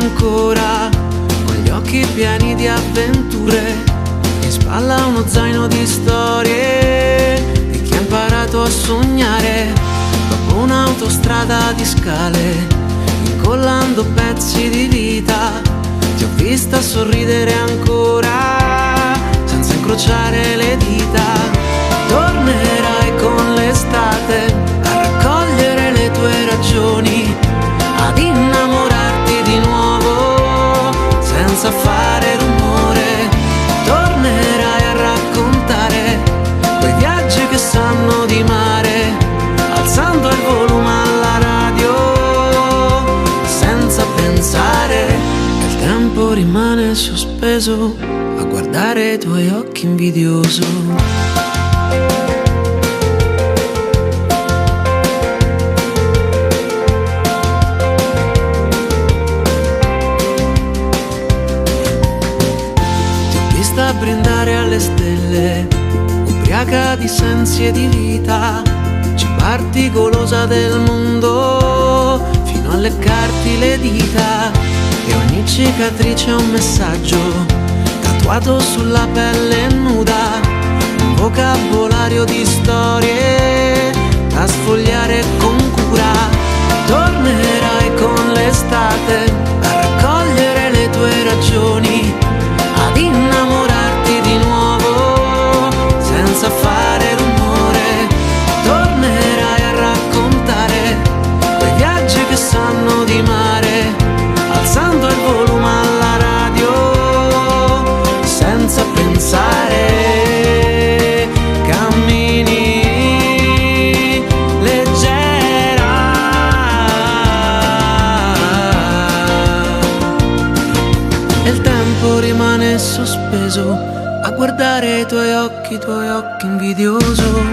ancora, con gli occhi pieni di avventure, in spalla uno zaino di storie di chi ha imparato a sognare, dopo un'autostrada di scale, incollando pezzi di vita. Ti ho vista sorridere ancora, senza incrociare le dita. Tornerai con l'estate a raccogliere le tue ragioni, ad innamorarti di nuovo senza fare rumore. Tornerai a raccontare quei viaggi che sanno di mare, alzando il volume alla radio senza pensare. E il tempo rimane sospeso a guardare i tuoi occhi invidioso. A brindare alle stelle, ubriaca di sensi e di vita, cibarti golosa del mondo fino a leccarti le dita. E ogni cicatrice è un messaggio tatuato sulla pelle nuda, un vocabolario di storie da sfogliare con cura. Tornerai con l'estate a raccogliere le tue ragioni, ad innamorarti di nuovo senza fare rumore. Tornerai a raccontare quei viaggi che sanno di mare, alzando il volume alla radio senza pensare. Cammini leggera e il tempo rimane sospeso a guardare i tuoi occhi invidioso.